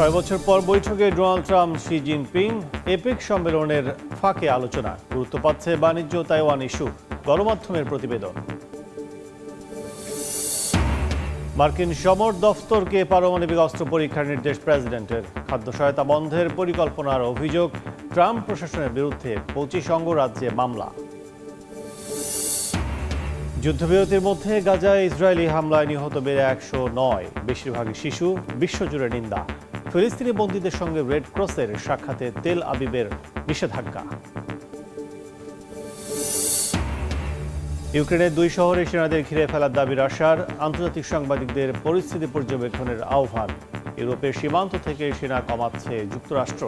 6 বছর পর বৈঠকে Donald Trump Xi Jinping epic সম্মেলনের ফাঁকে আলোচনা গুরুত্ব পাচ্ছে বাণিজ্য তাইওয়ান ইস্যু গণমাধ্যমের প্রতিবেদন। মার্কিন সমর দফতরকে পারমাণবিক অস্ত্র পরীক্ষার নির্দেশ প্রেসিডেন্টের। খাদ্য সহায়তা বন্ধের পরিকল্পনার অভিযোগ ট্রাম্প প্রশাসনের বিরুদ্ধে 25 অঙ্গরাজ্যে মামলা। যুদ্ধবিরতির মধ্যে গাজায় ইসরায়েলি হামলায় নিহত বেড়ে 109, বেশিরভাগই শিশু, বিশ্বজুড়ে নিন্দা। ফিলিস্তিনি বন্দীদের সঙ্গে রেড ক্রসের সাক্ষাতে তেল আবিবের নিষেধাজ্ঞা। ইউক্রেনের 2 শহরে সেনাদের ঘিরে ফেলার দাবি রাশিয়ার। আন্তর্জাতিক সাংবাদিকদের পরিস্থিতি পর্যবেক্ষণের আহ্বান। ইউরোপের সীমান্ত থেকে সেনা কমাচ্ছে যুক্তরাষ্ট্র।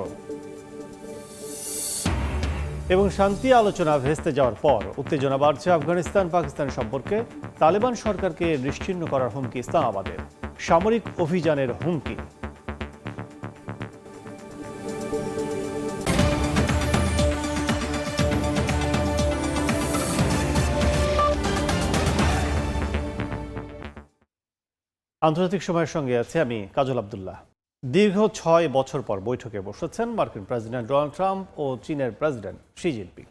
এবং শান্তি আলোচনা ভেস্তে যাওয়ার পর উত্তেজনা বাড়ছে আফগানিস্তান পাকিস্তান সম্পর্কে। তালেবান সরকারকে নিশ্চিহ্ন করার হুমকি ইসলামাবাদের। সামরিক অভিযানের হুমকি। আন্তর্জাতিক সময়ের সঙ্গে আছে আমি কাজল আব্দুল্লাহ। দীর্ঘ 6 বছর পর বৈঠকে বসেছেন মার্কিন প্রেসিডেন্ট ডোনাল্ড ট্রাম্প ও চীনের প্রেসিডেন্ট শি জিনপিং।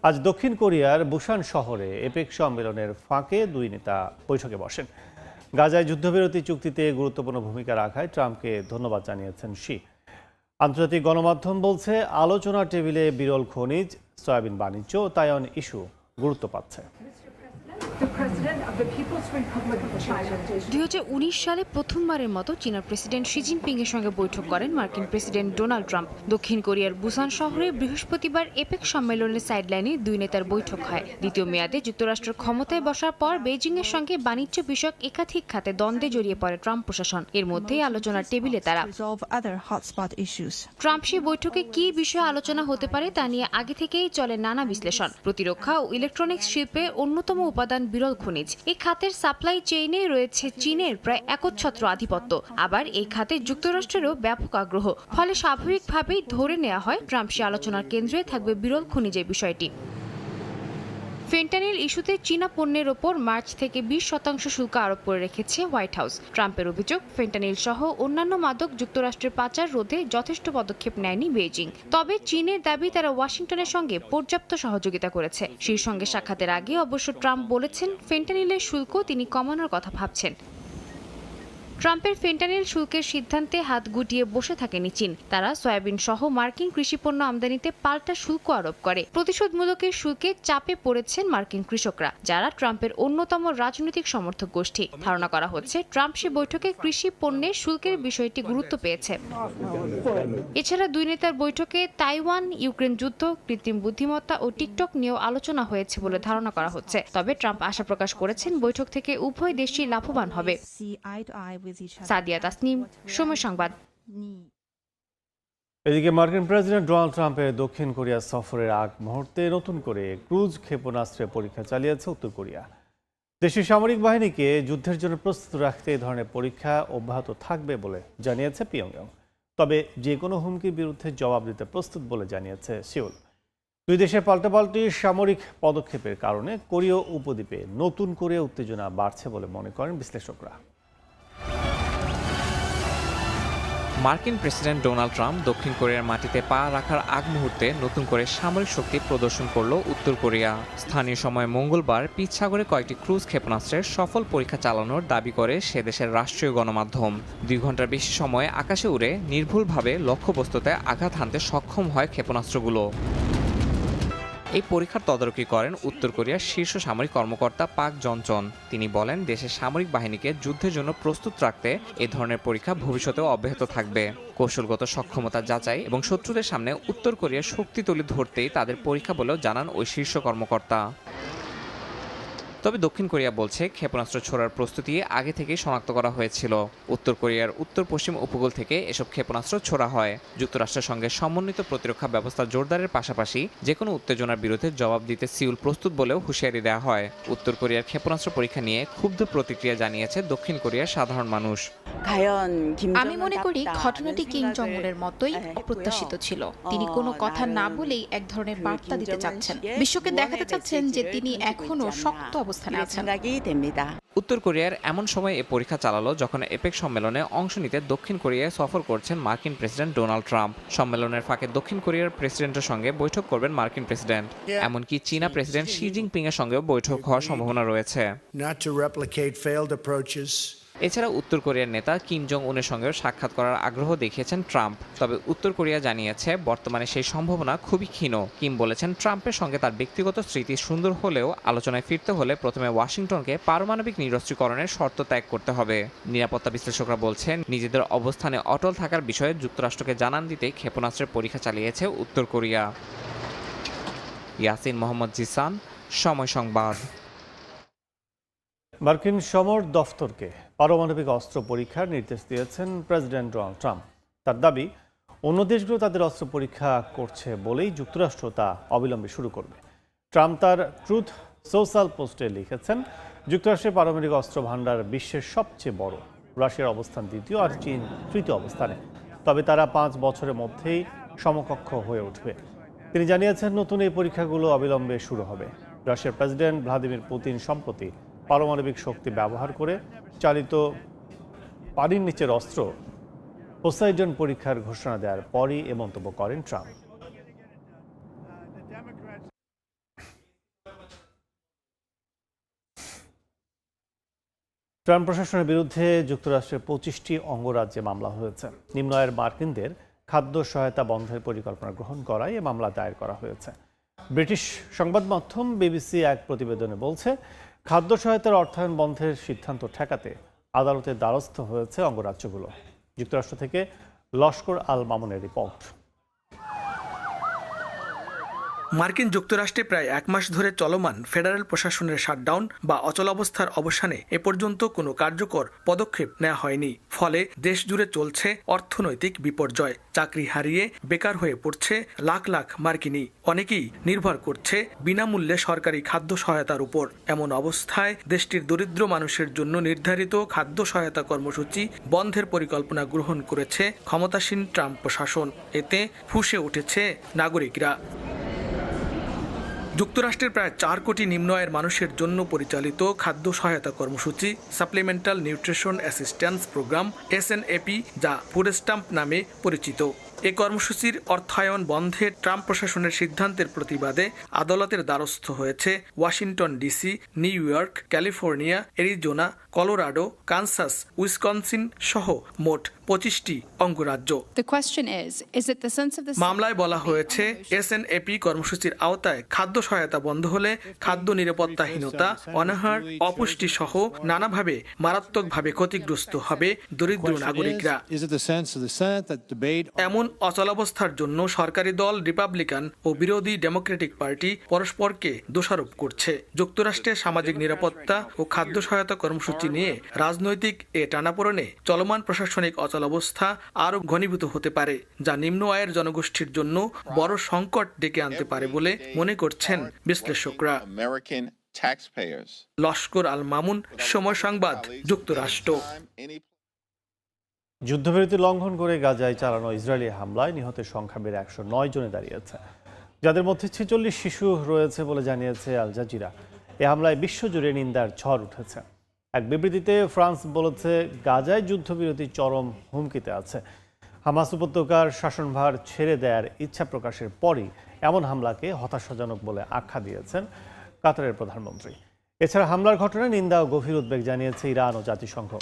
আজ দক্ষিণ কোরিয়ার বুসান শহরে এপেক সম্মেলনের ফাঁকে 2 নেতা বৈঠকে বসেন। গাজায় যুদ্ধবিরতি চুক্তিতে গুরুত্বপূর্ণ ভূমিকা রাখায় ট্রাম্পকে ধন্যবাদ জানিয়েছেন শি। আন্তর্জাতিক গণমাধ্যম বলছে আলোচনার টেবিলে বিরল খনিজ, সয়াবিন বাণিজ্য ও তাইওয়ান ইস্যু গুরুত্ব পাচ্ছে। 2019 সালে প্রথমবারের মতো চীনের প্রেসিডেন্ট শি জিনপিং এর সঙ্গে বৈঠক করেন মার্কিন প্রেসিডেন্ট ডোনাল্ড ট্রাম্প। দক্ষিণ কোরিয়ার বুসান শহরে বৃহস্পতিবার এপেক সম্মেলনের সাইডলাইনে 2 নেতার বৈঠক হয়। দ্বিতীয় মেয়াদে যুক্তরাষ্ট্র ক্ষমতায় বসার পর বেইজিং এর সঙ্গে বাণিজ্য বিষয়ক একাধিক খাতে দ্বন্দ্বে জড়িয়ে পড়ে ট্রাম্প প্রশাসন। এর মধ্যেই আলোচনার টেবিলে তারা। ট্রাম্প সেই বৈঠকে কি বিষয়ে আলোচনা হতে পারে তা নিয়ে আগে থেকেই চলে নানা বিশ্লেষণ। প্রতিরক্ষা ও ইলেকট্রনিক্স শিল্পে অন্যতম উপাদান বিরল খনিজ। এই খাতের সাপ্লাই চেইনে রয়েছে চীনের প্রায় একচ্ছত্র আধিপত্য। আবার এই খাতে যুক্তরাষ্ট্রেরও ব্যাপক আগ্রহ। ফলে স্বাভাবিকভাবেই ধরে নেওয়া হয় ট্রাম্প সে আলোচনার কেন্দ্রে থাকবে বিরল খনিজের বিষয়টি। ফেন্টানিল ইস্যুতে চীনা পণ্যের ওপর মার্চ থেকে 20% শুল্ক আরোপ করে রেখেছে হোয়াইট হাউস। ট্রাম্পের অভিযোগ, ফেন্টানিল সহ অন্যান্য মাদক যুক্তরাষ্ট্রের পাচার রোধে যথেষ্ট পদক্ষেপ নেয়নি বেইজিং। তবে চীনের দাবি তারা ওয়াশিংটনের সঙ্গে পর্যাপ্ত সহযোগিতা করেছে। সেই সঙ্গে সাক্ষাতের আগে অবশ্য ট্রাম্প বলেছেন ফেন্টানিলের শুল্ক তিনি কমানোর কথা ভাবছেন। ট্রাম্পের ফেন্টানিল শুল্কের সিদ্ধান্তে হাত গুটিয়ে বসে থাকেনি চীন। তারা সয়াবিন সহ মার্কিন কৃষিপণ্য আমদানিতে পাল্টা শুল্ক আরোপ করে। প্রতিশোধমূলক শুল্কে চাপে পড়েছেন মার্কিন কৃষকরা, যারা ট্রাম্পের অন্যতম রাজনৈতিক সমর্থক গোষ্ঠী। ধারণা করা হচ্ছে ট্রাম্প সে বৈঠকে কৃষি পণ্যে শুল্কের বিষয়টি গুরুত্ব পেয়েছে। এছাড়া 2 নেতার বৈঠকে তাইওয়ান, ইউক্রেন যুদ্ধ, কৃত্রিম বুদ্ধিমত্তা ও টিকটক নিয়েও আলোচনা হয়েছে বলে ধারণা করা হচ্ছে। তবে ট্রাম্প আশা প্রকাশ করেছেন বৈঠক থেকে উভয় দেশই লাভবান হবে। সাদিয়া তাসনিম, সময় সংবাদ। এদিকে মার্কিন প্রেসিডেন্ট ডোনাল্ড ট্রাম্পের দক্ষিণ কোরিয়া সফরের আগ মুহূর্তে নতুন করে ক্রুজ ক্ষেপণাস্ত্রের পরীক্ষা চালিয়েছে উত্তর কোরিয়া। দেশের সামরিক বাহিনীকে যুদ্ধের জন্য প্রস্তুত রাখতে এই ধরনের পরীক্ষা অব্যাহত থাকবে বলে জানিয়েছে পিয়ংইয়ং। তবে যে কোনো হুমকির বিরুদ্ধে জবাব দিতে প্রস্তুত বলে জানিয়েছে সিউল। 2 দেশের পাল্টাপাল্টি সামরিক পদক্ষেপের কারণে কোরীয় উপদ্বীপে নতুন করে উত্তেজনা বাড়ছে বলে মনে করেন বিশ্লেষকরা। মার্কিন প্রেসিডেন্ট ডোনাল্ড ট্রাম্প দক্ষিণ কোরিয়ার মাটিতে পা রাখার আগ মুহূর্তে নতুন করে সামরিক শক্তি প্রদর্শন করল উত্তর কোরিয়া। স্থানীয় সময় মঙ্গলবার পিচ সাগরে কয়েকটি ক্রুজ ক্ষেপণাস্ত্রের সফল পরীক্ষা চালানোর দাবি করে সে দেশের রাষ্ট্রীয় গণমাধ্যম। 2 ঘন্টার বেশি সময় আকাশে উড়ে নির্ভুলভাবে লক্ষ্যবস্তুতে আঘাত হানতে সক্ষম হয় ক্ষেপণাস্ত্রগুলো। এই পরীক্ষার তদারকি করেন উত্তর কোরিয়ার শীর্ষ সামরিক কর্মকর্তা পাক জনচন। তিনি বলেন, দেশের সামরিক বাহিনীকে যুদ্ধের জন্য প্রস্তুত রাখতে এ ধরনের পরীক্ষা ভবিষ্যতেও অব্যাহত থাকবে। কৌশলগত সক্ষমতা যাচাই এবং শত্রুদের সামনে উত্তর কোরিয়ার শক্তি তুলে ধরতেই তাদের পরীক্ষা বলেও জানান ওই শীর্ষ কর্মকর্তা। তবে দক্ষিণ কোরিয়া বলছে ক্ষেপণাস্ত্র ছোড়ার প্রস্তুতি আগে থেকেই শনাক্ত করা হয়েছিল। উত্তর কোরিয়ার উত্তর পশ্চিম উপকূল থেকে এসব ক্ষেপণাস্ত্র ছোড়া হয়। যুক্তরাষ্ট্রের সঙ্গে সমন্বিত প্রতিরক্ষা ব্যবস্থা জোরদারের পাশাপাশি যে কোনো উত্তেজনার বিরুদ্ধে জবাব দিতে সিউল প্রস্তুত বলেও হুঁশিয়ারি দেওয়া হয়। উত্তর কোরিয়ার ক্ষেপণাস্ত্র পরীক্ষা নিয়ে ক্ষুব্ধ প্রতিক্রিয়া জানিয়েছে দক্ষিণ কোরিয়ার সাধারণ মানুষ। আমি মনে করি ঘটনাটি কিম জং উনের মতোই অপ্রত্যাশিত ছিল। তিনি কোনো কথা না বলেই এক ধরনের বার্তা দিতে চাচ্ছেন, বিশ্বকে দেখাতে চাচ্ছেন যে তিনি এখনো শক্ত অবস্থায় অবস্থানে আছেন। উত্তর কোরিয়ার এমন সময় এ পরীক্ষা চালালো যখন এপেক সম্মেলনে অংশ নিতে দক্ষিণ কোরিয়ায় সফর করছেন মার্কিন প্রেসিডেন্ট ডোনাল্ড ট্রাম্প। সম্মেলনের ফাঁকে দক্ষিণ কোরিয়ার প্রেসিডেন্টের সঙ্গে বৈঠক করবেন মার্কিন প্রেসিডেন্ট। এমনকি চীনা প্রেসিডেন্ট শি জিনপিং এর সঙ্গেও বৈঠক হওয়ার সম্ভাবনা রয়েছে। এছাড়া উত্তর কোরিয়ার নেতা কিম জং উনের সঙ্গেও সাক্ষাৎ করার আগ্রহ দেখিয়েছেন ট্রাম্প। তবে উত্তর কোরিয়া জানিয়েছে বর্তমানে সেই সম্ভাবনা খুবই ক্ষীণ। কিম বলেছেন ট্রাম্পের সঙ্গে তার ব্যক্তিগত স্মৃতি সুন্দর হলেও আলোচনায় ফিরতে হলে প্রথমে ওয়াশিংটনকে পারমাণবিক নিরস্ত্রীকরণের শর্ত ত্যাগ করতে হবে। নিরাপত্তা বিশ্লেষকরা বলছেন নিজেদের অবস্থানে অটল থাকার বিষয়ে যুক্তরাষ্ট্রকে জানান দিতে ক্ষেপণাস্ত্রের পরীক্ষা চালিয়েছে উত্তর কোরিয়া। ইয়াসিন মোহাম্মদ জিসান, সময় সংবাদ। মার্কিন সমর দফতরকে পারমাণবিক অস্ত্র পরীক্ষার নির্দেশ দিয়েছেন প্রেসিডেন্ট ডোনাল্ড ট্রাম্প। তার দাবি অন্য দেশগুলো তাদের অস্ত্র পরীক্ষা করছে বলেই যুক্তরাষ্ট্র তা অবিলম্বে শুরু করবে। ট্রাম্প তার ট্রুথ সোশ্যাল পোস্টে লিখেছেন, যুক্তরাষ্ট্রের পারমাণবিক অস্ত্র ভান্ডার বিশ্বের সবচেয়ে বড়। রাশিয়ার অবস্থান দ্বিতীয় আর চীন তৃতীয় অবস্থানে। তবে তারা 5 বছরের মধ্যেই সমকক্ষ হয়ে উঠবে। তিনি জানিয়েছেন নতুন এই পরীক্ষাগুলো অবিলম্বে শুরু হবে। রাশিয়ার প্রেসিডেন্ট ভ্লাদিমির পুতিন সম্প্রতি পারমাণবিক শক্তি ব্যবহার করে চালিত পানির নিচের অস্ত্র পোসাইডন পরীক্ষার ঘোষণা দেওয়ার পরই এ মন্তব্য করেন ট্রাম্প। ট্রাম্প প্রশাসনের বিরুদ্ধে যুক্তরাষ্ট্রের 25টি অঙ্গরাজ্যে মামলা হয়েছে। নিম্ন আয়ের মার্কিনদের খাদ্য সহায়তা বন্ধের পরিকল্পনা গ্রহণ করায় এ মামলা দায়ের করা হয়েছে। ব্রিটিশ সংবাদ মাধ্যম বিবিসি এক প্রতিবেদনে বলছে, খাদ্য সহায়তার অর্থায়ন বন্ধের সিদ্ধান্ত ঠেকাতে আদালতের দ্বারস্থ হয়েছে অঙ্গরাজ্যগুলো। যুক্তরাষ্ট্র থেকে লস্কর আল মামুনের রিপোর্ট। মার্কিন যুক্তরাষ্ট্রে প্রায় 1 মাস ধরে চলমান ফেডারেল প্রশাসনের শাটডাউন বা অচলাবস্থার অবসানে এ পর্যন্ত কোনো কার্যকর পদক্ষেপ নেওয়া হয়নি। ফলে দেশ জুড়ে চলছে অর্থনৈতিক বিপর্যয়। চাকরি হারিয়ে বেকার হয়ে পড়ছে লাখ লাখ মার্কিনী। অনেকেই নির্ভর করছে বিনামূল্যে সরকারি খাদ্য সহায়তার উপর। এমন অবস্থায় দেশটির দরিদ্র মানুষের জন্য নির্ধারিত খাদ্য সহায়তা কর্মসূচি বন্ধের পরিকল্পনা গ্রহণ করেছে ক্ষমতাসীন ট্রাম্প প্রশাসন। এতে ফুঁসে উঠেছে নাগরিকরা। যুক্তরাষ্ট্রের প্রায় 4 কোটি নিম্ন আয়ের মানুষের জন্য পরিচালিত খাদ্য সহায়তা কর্মসূচি supplemental nutrition assistance program SNAP, যা ফুড স্ট্যাম্প নামে পরিচিত। এ কর্মসূচির অর্থায়ন বন্ধে ট্রাম্প প্রশাসনের সিদ্ধান্তের প্রতিবাদে আদালতের দ্বারস্থ হয়েছে Washington DC, new York, California, Arizona, Colorado, Kansas, Wisconsin সহ মোট 25টি অঙ্গরাজ্য। মামলায় বলা হয়েছে SNAP কর্মসূচির আওতায় খাদ্য সহায়তা বন্ধ হলে খাদ্য নিরাপত্তাহীনতা, অনাহার, অপুষ্টি সহ নানাভাবে মারাত্মকভাবে ক্ষতিগ্রস্ত হবে দরিদ্র নাগরিকরা। এমন অচলাবস্থার জন্য সরকারি দল রিপাবলিকান ও বিরোধী ডেমোক্রেটিক পার্টি পরস্পরকে দোষারোপ করছে। যুক্তরাষ্ট্রের সামাজিক নিরাপত্তা ও খাদ্য সহায়তা কর্মসূচি নিয়ে রাজনৈতিক এ টানাপোড়েনে চলমান প্রশাসনিক অচলাবস্থা আরও ঘনীভূত হতে পারে, যা নিম্ন আয়ের জনগোষ্ঠীর জন্য বড় সংকট ডেকে আনতে পারে বলে মনে করছেন বিশ্লেষকরা। লস্কর আল মামুন, সময় সংবাদ, যুক্তরাষ্ট্র। যুদ্ধবিরতি লঙ্ঘন করে গাজায় চালানো ইসরায়েলি হামলায় নিহতের সংখ্যা বেড়ে 109 জনে দাঁড়িয়েছে, যাদের মধ্যে 46 শিশু রয়েছে বলে জানিয়েছে আল জাজিরা। এ হামলায় বিশ্বজুড়ে নিন্দার ঝড় উঠেছে। এক বিবৃতিতে ফ্রান্স বলেছে, গাজায় যুদ্ধবিরতি চরম হুমকিতে আছে। হামাস উপত্যকার শাসনভার ছেড়ে দেওয়ার ইচ্ছা প্রকাশের পরই এমন হামলাকে হতাশাজনক বলে আখ্যা দিয়েছেন কাতারের প্রধানমন্ত্রী। এছাড়া হামলার ঘটনায় নিন্দা ও গভীর উদ্বেগ জানিয়েছে ইরান ও জাতিসংঘ।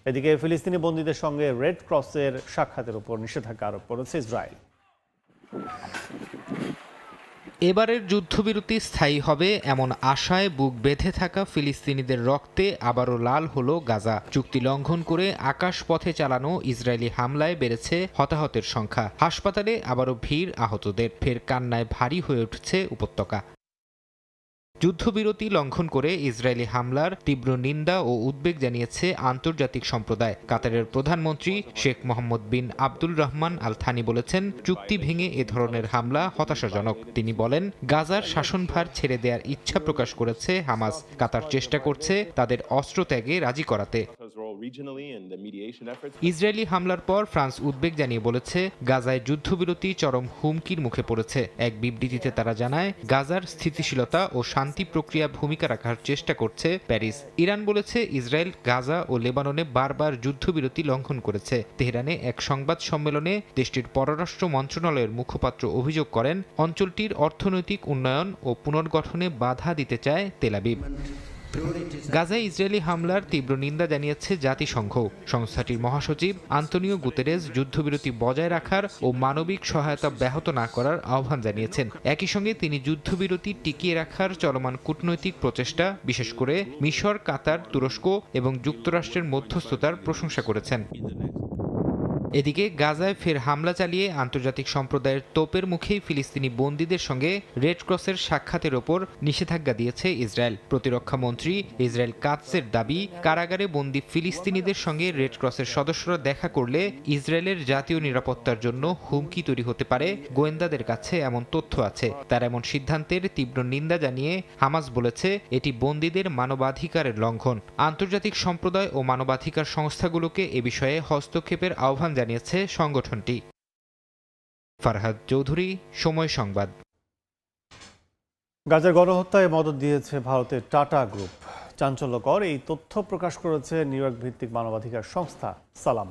এদিকে ফিলিস্তিনি বন্দীদের সঙ্গে রেড ক্রসের সাক্ষাতের উপর নিষেধাজ্ঞা আরোপ করেছে ইসরায়েল। এবারের যুদ্ধবিরতি স্থায়ী হবে এমন আশায় বুক বেঁধে থাকা ফিলিস্তিনিদের রক্তে আবারও লাল হলো গাজা। চুক্তি লঙ্ঘন করে আকাশপথে চালানো ইসরায়েলি হামলায় বেড়েছে হতাহতের সংখ্যা। হাসপাতালে আবারও ভিড় আহতদের। ফের কান্নায় ভারী হয়ে উঠছে উপত্যকা। যুদ্ধবিরতি লঙ্ঘন করে ইসরায়েলি হামলার তীব্র নিন্দা ও উদ্বেগ জানিয়েছে আন্তর্জাতিক সম্প্রদায়। কাতারের প্রধানমন্ত্রী শেখ মোহাম্মদ বিন আব্দুল রহমান আল থানি বলেছেন, চুক্তি ভেঙে এ ধরনের হামলা হতাশাজনক। তিনি বলেন, গাজার শাসনভার ছেড়ে দেওয়ার ইচ্ছা প্রকাশ করেছে হামাস। কাতার চেষ্টা করছে তাদের অস্ত্র ত্যাগে রাজি করাতে। ইসরায়েলি হামলার পর ফ্রান্স উদ্বেগ জানিয়ে বলেছে গাজায় যুদ্ধবিরতি চরম হুমকির মুখে পড়েছে। এক বিবৃতিতে তারা জানায় গাজার স্থিতিশীলতা ও শান্তি প্রক্রিয়া ভূমিকা রাখার চেষ্টা করছে প্যারিস। ইরান বলেছে ইসরায়েল গাজা ও লেবাননে বারবার যুদ্ধবিরতি লঙ্ঘন করেছে। তেহরানে এক সংবাদ সম্মেলনে দেশটির পররাষ্ট্র মন্ত্রণালয়ের মুখপাত্র অভিযোগ করেন অঞ্চলটির অর্থনৈতিক উন্নয়ন ও পুনর্গঠনে বাধা দিতে চায় তেল আবিব। গাজায় ইসরায়েলি হামলার তীব্র নিন্দা জানিয়েছে জাতিসংঘ। সংস্থাটির মহাসচিব আন্তোনিও গুতেরেস যুদ্ধবিরতি বজায় রাখার ও মানবিক সহায়তা ব্যাহত না করার আহ্বান জানিয়েছেন। একই সঙ্গে তিনি যুদ্ধবিরতি টিকিয়ে রাখার চলমান কূটনৈতিক প্রচেষ্টা, বিশেষ করে মিশর, কাতার, তুরস্ক এবং যুক্তরাষ্ট্রের মধ্যস্থতার প্রশংসা করেছেন। এদিকে গাজায় ফের হামলা চালিয়ে আন্তর্জাতিক সম্প্রদায়ের তোপের মুখেই ফিলিস্তিনি বন্দীদের সঙ্গে রেড ক্রসের সাক্ষাতের ওপর নিষেধাজ্ঞা দিয়েছে ইসরায়েল। প্রতিরক্ষা মন্ত্রী ইসরায়েল কাতসের দাবি, কারাগারে বন্দী ফিলিস্তিনিদের সঙ্গে রেড ক্রসের সদস্যরা দেখা করলে ইসরায়েলের জাতীয় নিরাপত্তার জন্য হুমকি তৈরি হতে পারে। গোয়েন্দাদের কাছে এমন তথ্য আছে। তার এমন সিদ্ধান্তের তীব্র নিন্দা জানিয়ে হামাস বলেছে এটি বন্দীদের মানবাধিকারের লঙ্ঘন। আন্তর্জাতিক সম্প্রদায় ও মানবাধিকার সংস্থাগুলোকে এ বিষয়ে হস্তক্ষেপের আহ্বান জানিয়েছে সংগঠনটি। ফারহাদ চৌধুরী, সময় সংবাদ। গাজার গণহত্যায় মদদ দিয়েছে ভারতের টাটা গ্রুপ। চাঞ্চল্যকর এই তথ্য প্রকাশ করেছে নিউ ইয়র্ক ভিত্তিক মানবাধিকার সংস্থা সালাম।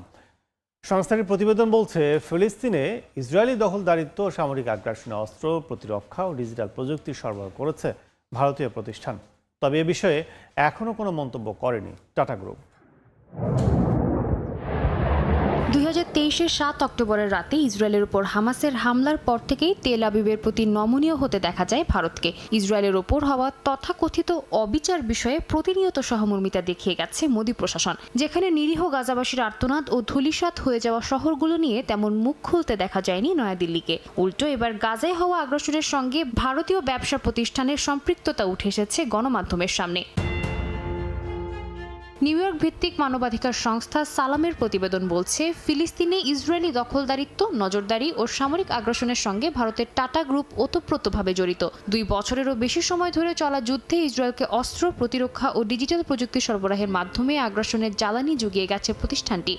সংস্থাটির প্রতিবেদন বলছে ফিলিস্তিনে ইসরায়েলি দখলদারিত্ব, সামরিক আগ্রাসনে অস্ত্র, প্রতিরক্ষা ও ডিজিটাল প্রযুক্তি সরবরাহ করেছে ভারতীয় প্রতিষ্ঠান। তবে এ বিষয়ে এখনও কোনো মন্তব্য করেনি টাটা গ্রুপ। 2023-এর 7 অক্টোবরের রাতে ইসরায়েলের উপর হামাসের হামলার পর থেকেই তেল আবিবের প্রতি নমনীয় হতে দেখা যায় ভারতকে। ইসরায়েলের ওপর হওয়া তথাকথিত অবিচার বিষয়ে প্রতিনিয়ত সহমর্মিতা দেখিয়ে গেছে মোদী প্রশাসন। যেখানে নিরীহ গাজাবাসীর আর্তনাদ ও ধূলিসাৎ হয়ে যাওয়া শহরগুলো নিয়ে তেমন মুখ খুলতে দেখা যায়নি নয়াদিল্লিকে। উল্টো এবার গাজায় হওয়া আগ্রাসনের সঙ্গে ভারতীয় ব্যবসা প্রতিষ্ঠানের সম্পৃক্ততা উঠে এসেছে গণমাধ্যমের সামনে। নিউ ইয়র্ক ভিত্তিক মানবাধিকার সংস্থা সালামের প্রতিবেদন বলছে ফিলিস্তিনে ইসরায়েলি দখলদারিত্ব, নজরদারি ও সামরিক আগ্রাসনের সঙ্গে ভারতের টাটা গ্রুপ ওতপ্রোতভাবে জড়িত। 2 বছরেরও বেশি সময় ধরে চলা যুদ্ধে ইসরায়েলকে অস্ত্র, প্রতিরক্ষা ও ডিজিটাল প্রযুক্তি সরবরাহের মাধ্যমে আগ্রাসনের জ্বালানি জুগিয়ে গেছে প্রতিষ্ঠানটি।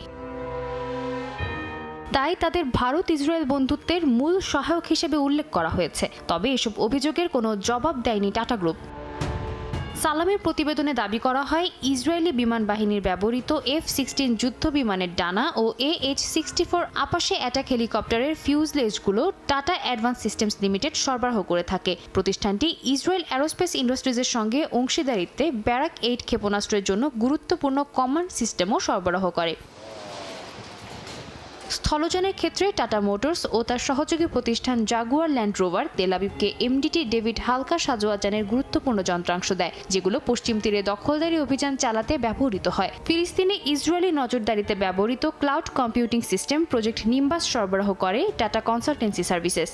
তাই তাদের ভারত ইসরায়েল বন্ধুত্বের মূল সহায়ক হিসেবে উল্লেখ করা হয়েছে। তবে এসব অভিযোগের কোনো জবাব দেয়নি টাটা গ্রুপ। সালামের প্রতিবেদনে দাবি করা হয় ইসরায়েলি বিমান বাহিনীর ব্যবহৃত F-16 যুদ্ধ বিমানের ডানা ও AH-64 আপাশে অ্যাটাক হেলিকপ্টারের ফিউজলেজগুলো টাটা অ্যাডভান্স সিস্টেমস লিমিটেড সরবরাহ করে থাকে। প্রতিষ্ঠানটি ইসরায়েল অ্যারোস্পেস ইন্ডাস্ট্রিজের সঙ্গে অংশীদারিত্বে ব্যারাক 8 ক্ষেপণাস্ত্রের জন্য গুরুত্বপূর্ণ কমান্ড সিস্টেমও সরবরাহ করে। স্থলযানের ক্ষেত্রে টাটা মোটরস ও তার সহযোগী প্রতিষ্ঠান জাগুয়ার ল্যান্ড রোভার তেল আবিবকে এমডিটি ডেভিড হালকা সাজোয়াযানের গুরুত্বপূর্ণ যন্ত্রাংশ দেয়, যেগুলো পশ্চিম তীরে দখলদারি অভিযান চালাতে ব্যবহৃত হয়। ফিলিস্তিনে ইসরায়েলি নজরদারিতে ব্যবহৃত cloud computing system project Nimbus সরবরাহ করে টাটা কনসালটেন্সি সার্ভিসেস।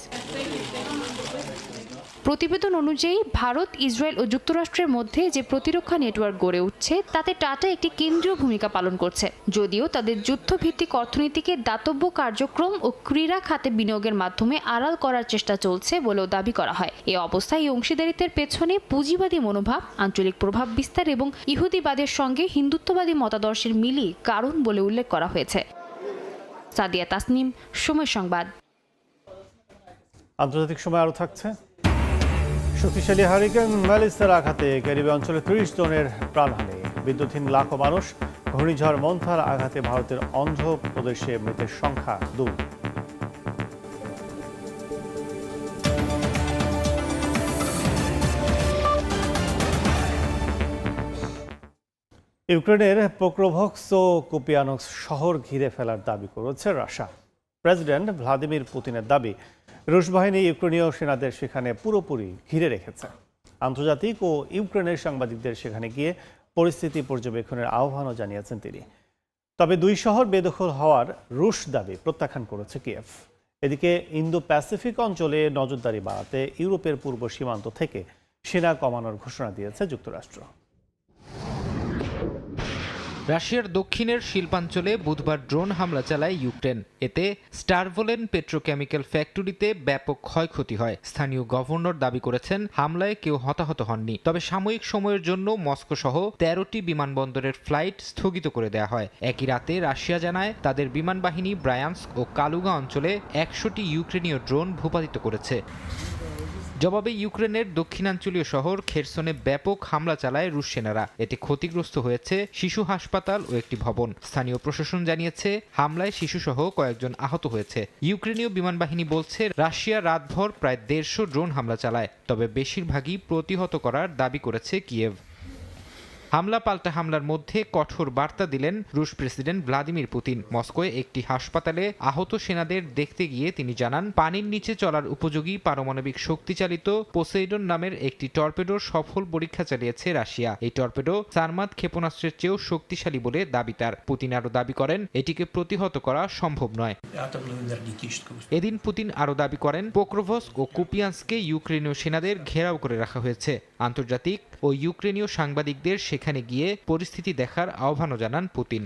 প্রতিবেদন অনুযায়ী ভারত, ইসরায়েল ও যুক্তরাষ্ট্রের মধ্যে যে প্রতিরক্ষা নেটওয়ার্ক গড়ে উঠছে তাতে টাটা একটি কেন্দ্রীয় ভূমিকা পালন করছে। যদিও তাদের যুদ্ধভিত্তিক অর্থনীতিকে দাতব্য কার্যক্রম ও ক্রীড়া খাতে বিনিয়োগের মাধ্যমে আড়াল করার চেষ্টা চলছে বলেও দাবি করা হয়। এই অবস্থায় এই অংশীদারিত্বের পেছনে পুঁজিবাদী মনোভাব, আঞ্চলিক প্রভাব বিস্তার এবং ইহুদিবাদের সঙ্গে হিন্দুত্ববাদী মতাদর্শের মিলই কারণ বলে উল্লেখ করা হয়েছে। সাদিয়া তাসনিম, সময় সংবাদ। আন্তর্জাতিক সময় আরও থাকছে। শক্তিশালী হারিকেন মেলিসার আঘাতে ক্যারিবীয় অঞ্চলে 30 জনের প্রাণহানি, বিদ্যুৎহীন লাখো মানুষ। ঘূর্ণিঝড় মন্থার আঘাতে ভারতের অন্ধ্রপ্রদেশে মৃতের সংখ্যা 2। ইউক্রেনের পোক্রোভস্ক ও কুপিয়ানস্ক শহর ঘিরে ফেলার দাবি করেছে রাশিয়া। প্রেসিডেন্ট ভ্লাদিমির পুতিনের দাবি, রুশ বাহিনী ইউক্রেনীয় সেনাদের সেখানে পুরোপুরি ঘিরে রেখেছে। আন্তর্জাতিক ও ইউক্রেনের সাংবাদিকদের সেখানে গিয়ে পরিস্থিতি পর্যবেক্ষণের আহ্বানও জানিয়েছেন তিনি। তবে 2 শহর বেদখল হওয়ার রুশ দাবি প্রত্যাখ্যান করেছে কিয়েভ। এদিকে ইন্দো প্যাসিফিক অঞ্চলে নজরদারি বাড়াতে ইউরোপের পূর্ব সীমান্ত থেকে সেনা কমানোর ঘোষণা দিয়েছে যুক্তরাষ্ট্র। রাশিয়ার দক্ষিণের শিল্পাঞ্চলে বুধবার ড্রোন হামলা চালায় ইউক্রেন। এতে স্টারভোলেন পেট্রোকেমিক্যাল ফ্যাক্টরিতে ব্যাপক ক্ষয়ক্ষতি হয়। স্থানীয় গভর্নর দাবি করেছেন হামলায় কেউ হতাহত হননি। তবে সাময়িক সময়ের জন্য মস্কো সহ 13টি বিমানবন্দরের ফ্লাইট স্থগিত করে দেওয়া হয়। একই রাতে রাশিয়া জানায় তাদের বিমান বাহিনী ব্রায়ান্স্ক ও কালুগা অঞ্চলে 100টি ইউক্রেনীয় ড্রোন ভূপাতিত করেছে। জবাবে ইউক্রেনের দক্ষিণাঞ্চলীয় শহর খেরসনে ব্যাপক হামলা চালায় রুশ সেনারা। এতে ক্ষতিগ্রস্ত হয়েছে শিশু হাসপাতাল ও একটি ভবন। স্থানীয় প্রশাসন জানিয়েছে হামলায় শিশুসহ কয়েকজন আহত হয়েছে। ইউক্রেনীয় বিমান বাহিনী বলছে রাশিয়া রাতভর প্রায় 150 ড্রোন হামলা চালায়, তবে বেশিরভাগই প্রতিহত করার দাবি করেছে কিয়েভ। হামলা পাল্টা হামলার মধ্যে কঠোর বার্তা দিলেন রুশ প্রেসিডেন্ট ভ্লাদিমির পুতিন। মস্কোয় একটি হাসপাতালে আহত সেনাদের দেখতে গিয়ে তিনি জানান পানির নিচে চলার উপযোগী পারমাণবিক শক্তিচালিত পোসেইডন নামের একটি টর্পেডোর সফল পরীক্ষা চালিয়েছে রাশিয়া। এই টর্পেডো সারমাদ ক্ষেপণাস্ত্রের চেয়েও শক্তিশালী বলে দাবি তার। পুতিন আরও দাবি করেন এটিকে প্রতিহত করা সম্ভব নয়। এদিন পুতিন আরও দাবি করেন পোক্রোভস্ক ও কুপিয়ান্সকে ইউক্রেনীয় সেনাদের ঘেরাও করে রাখা হয়েছে। আন্তর্জাতিক ও ইউক্রেনীয় সাংবাদিকদের সেখানে গিয়ে পরিস্থিতি দেখার আহ্বানও জানান পুতিন।